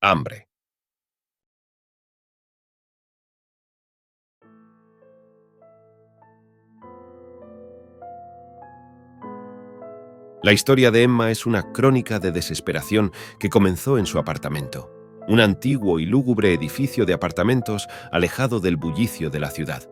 Hambre. La historia de Emma es una crónica de desesperación que comenzó en su apartamento, un antiguo y lúgubre edificio de apartamentos alejado del bullicio de la ciudad.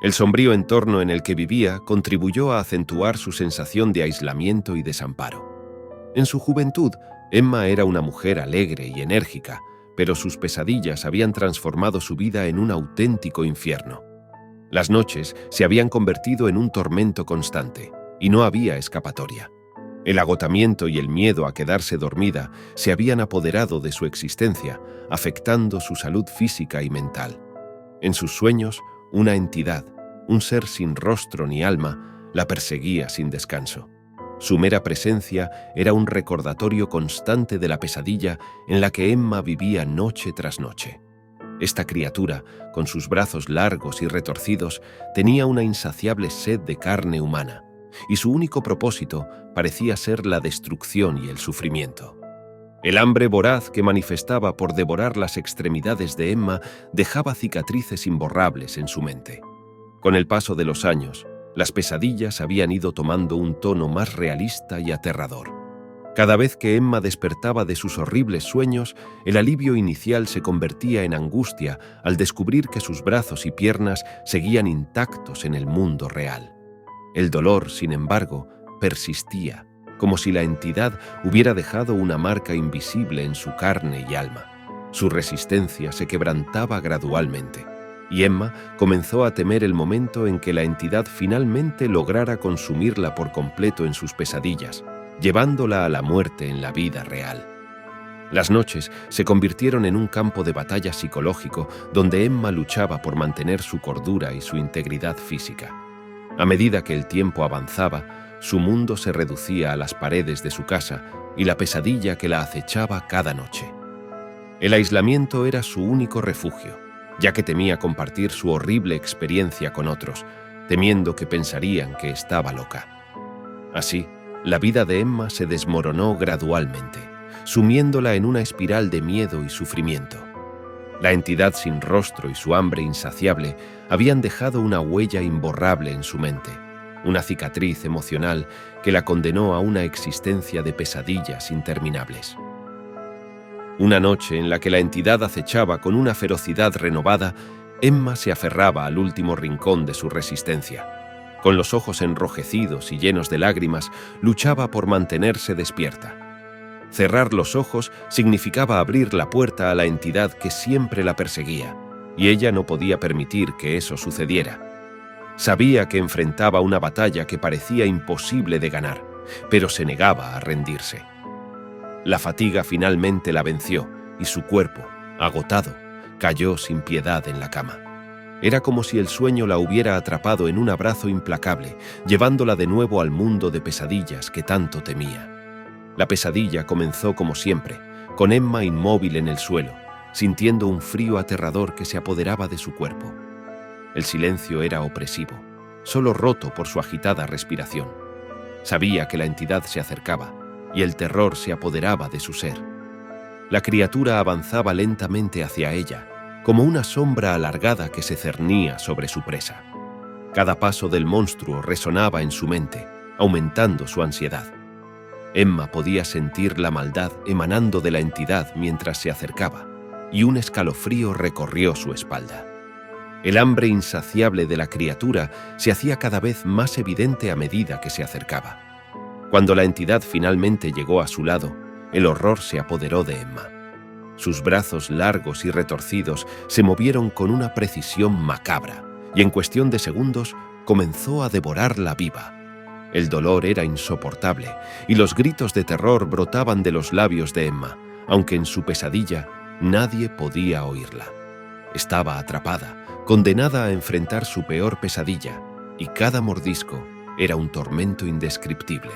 El sombrío entorno en el que vivía contribuyó a acentuar su sensación de aislamiento y desamparo. En su juventud, Emma era una mujer alegre y enérgica, pero sus pesadillas habían transformado su vida en un auténtico infierno. Las noches se habían convertido en un tormento constante, y no había escapatoria. El agotamiento y el miedo a quedarse dormida se habían apoderado de su existencia, afectando su salud física y mental. En sus sueños, una entidad, un ser sin rostro ni alma, la perseguía sin descanso. Su mera presencia era un recordatorio constante de la pesadilla en la que Emma vivía noche tras noche. Esta criatura, con sus brazos largos y retorcidos, tenía una insaciable sed de carne humana, y su único propósito parecía ser la destrucción y el sufrimiento. El hambre voraz que manifestaba por devorar las extremidades de Emma dejaba cicatrices imborrables en su mente. Con el paso de los años, las pesadillas habían ido tomando un tono más realista y aterrador. Cada vez que Emma despertaba de sus horribles sueños, el alivio inicial se convertía en angustia al descubrir que sus brazos y piernas seguían intactos en el mundo real. El dolor, sin embargo, persistía, como si la entidad hubiera dejado una marca invisible en su carne y alma. Su resistencia se quebrantaba gradualmente, y Emma comenzó a temer el momento en que la entidad finalmente lograra consumirla por completo en sus pesadillas, llevándola a la muerte en la vida real. Las noches se convirtieron en un campo de batalla psicológico donde Emma luchaba por mantener su cordura y su integridad física. A medida que el tiempo avanzaba, su mundo se reducía a las paredes de su casa y la pesadilla que la acechaba cada noche. El aislamiento era su único refugio, ya que temía compartir su horrible experiencia con otros, temiendo que pensarían que estaba loca. Así, la vida de Emma se desmoronó gradualmente, sumiéndola en una espiral de miedo y sufrimiento. La entidad sin rostro y su hambre insaciable habían dejado una huella imborrable en su mente, una cicatriz emocional que la condenó a una existencia de pesadillas interminables. Una noche en la que la entidad acechaba con una ferocidad renovada, Emma se aferraba al último rincón de su resistencia. Con los ojos enrojecidos y llenos de lágrimas, luchaba por mantenerse despierta. Cerrar los ojos significaba abrir la puerta a la entidad que siempre la perseguía, y ella no podía permitir que eso sucediera. Sabía que enfrentaba una batalla que parecía imposible de ganar, pero se negaba a rendirse. La fatiga finalmente la venció, y su cuerpo, agotado, cayó sin piedad en la cama. Era como si el sueño la hubiera atrapado en un abrazo implacable, llevándola de nuevo al mundo de pesadillas que tanto temía. La pesadilla comenzó como siempre, con Emma inmóvil en el suelo, sintiendo un frío aterrador que se apoderaba de su cuerpo. El silencio era opresivo, solo roto por su agitada respiración. Sabía que la entidad se acercaba, y el terror se apoderaba de su ser. La criatura avanzaba lentamente hacia ella, como una sombra alargada que se cernía sobre su presa. Cada paso del monstruo resonaba en su mente, aumentando su ansiedad. Emma podía sentir la maldad emanando de la entidad mientras se acercaba, y un escalofrío recorrió su espalda. El hambre insaciable de la criatura se hacía cada vez más evidente a medida que se acercaba. Cuando la entidad finalmente llegó a su lado, el horror se apoderó de Emma. Sus brazos largos y retorcidos se movieron con una precisión macabra, y en cuestión de segundos comenzó a devorarla viva. El dolor era insoportable, y los gritos de terror brotaban de los labios de Emma, aunque en su pesadilla nadie podía oírla. Estaba atrapada, condenada a enfrentar su peor pesadilla, y cada mordisco era un tormento indescriptible.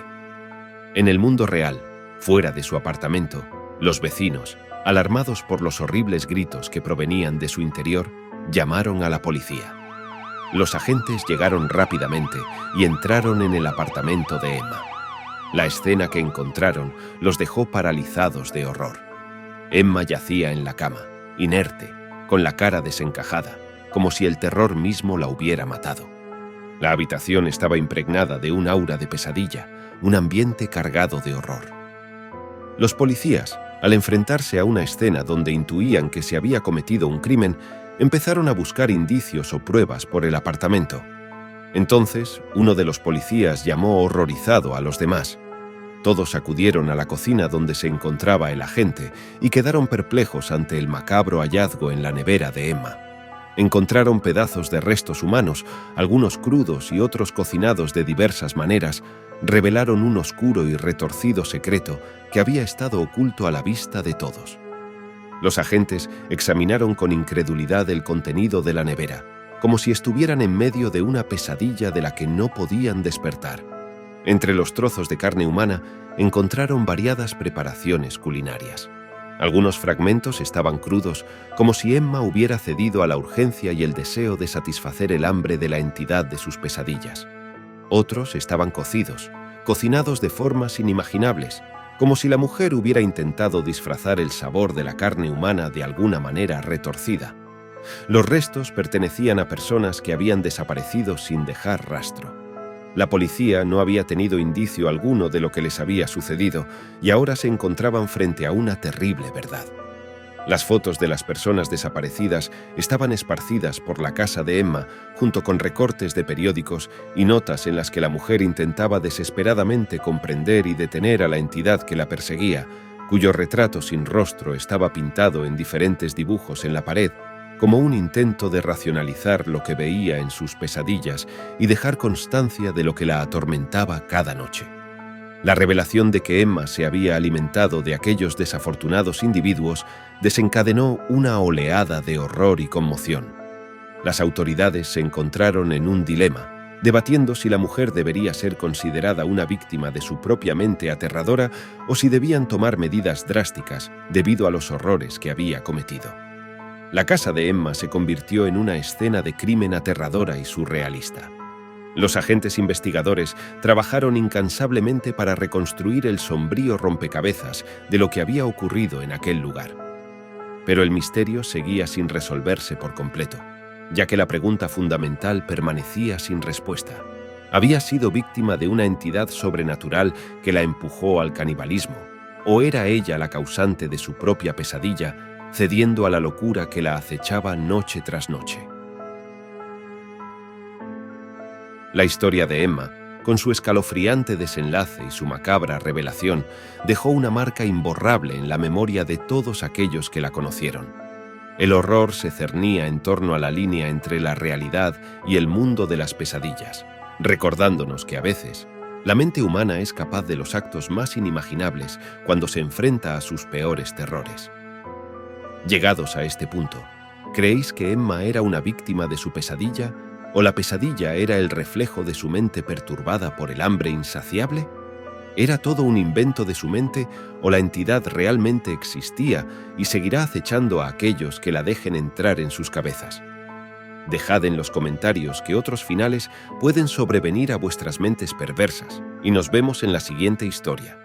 En el mundo real, fuera de su apartamento, los vecinos, alarmados por los horribles gritos que provenían de su interior, llamaron a la policía. Los agentes llegaron rápidamente y entraron en el apartamento de Emma. La escena que encontraron los dejó paralizados de horror. Emma yacía en la cama, inerte, con la cara desencajada, como si el terror mismo la hubiera matado. La habitación estaba impregnada de un aura de pesadilla, un ambiente cargado de horror. Los policías, al enfrentarse a una escena donde intuían que se había cometido un crimen, empezaron a buscar indicios o pruebas por el apartamento. Entonces, uno de los policías llamó horrorizado a los demás. Todos acudieron a la cocina donde se encontraba el agente y quedaron perplejos ante el macabro hallazgo en la nevera de Emma. Encontraron pedazos de restos humanos, algunos crudos y otros cocinados de diversas maneras. Revelaron un oscuro y retorcido secreto que había estado oculto a la vista de todos. Los agentes examinaron con incredulidad el contenido de la nevera, como si estuvieran en medio de una pesadilla de la que no podían despertar. Entre los trozos de carne humana encontraron variadas preparaciones culinarias. Algunos fragmentos estaban crudos, como si Emma hubiera cedido a la urgencia y el deseo de satisfacer el hambre de la entidad de sus pesadillas. Otros estaban cocidos, cocinados de formas inimaginables, como si la mujer hubiera intentado disfrazar el sabor de la carne humana de alguna manera retorcida. Los restos pertenecían a personas que habían desaparecido sin dejar rastro. La policía no había tenido indicio alguno de lo que les había sucedido y ahora se encontraban frente a una terrible verdad. Las fotos de las personas desaparecidas estaban esparcidas por la casa de Emma, junto con recortes de periódicos y notas en las que la mujer intentaba desesperadamente comprender y detener a la entidad que la perseguía, cuyo retrato sin rostro estaba pintado en diferentes dibujos en la pared, como un intento de racionalizar lo que veía en sus pesadillas y dejar constancia de lo que la atormentaba cada noche. La revelación de que Emma se había alimentado de aquellos desafortunados individuos desencadenó una oleada de horror y conmoción. Las autoridades se encontraron en un dilema, debatiendo si la mujer debería ser considerada una víctima de su propia mente aterradora o si debían tomar medidas drásticas debido a los horrores que había cometido. La casa de Emma se convirtió en una escena de crimen aterradora y surrealista. Los agentes investigadores trabajaron incansablemente para reconstruir el sombrío rompecabezas de lo que había ocurrido en aquel lugar. Pero el misterio seguía sin resolverse por completo, ya que la pregunta fundamental permanecía sin respuesta. ¿Había sido víctima de una entidad sobrenatural que la empujó al canibalismo? ¿O era ella la causante de su propia pesadilla, cediendo a la locura que la acechaba noche tras noche? La historia de Emma, con su escalofriante desenlace y su macabra revelación, dejó una marca imborrable en la memoria de todos aquellos que la conocieron. El horror se cernía en torno a la línea entre la realidad y el mundo de las pesadillas, recordándonos que a veces la mente humana es capaz de los actos más inimaginables cuando se enfrenta a sus peores terrores. Llegados a este punto, ¿creéis que Emma era una víctima de su pesadilla o la pesadilla era el reflejo de su mente perturbada por el hambre insaciable? ¿Era todo un invento de su mente o la entidad realmente existía y seguirá acechando a aquellos que la dejen entrar en sus cabezas? Dejad en los comentarios que otros finales pueden sobrevenir a vuestras mentes perversas y nos vemos en la siguiente historia.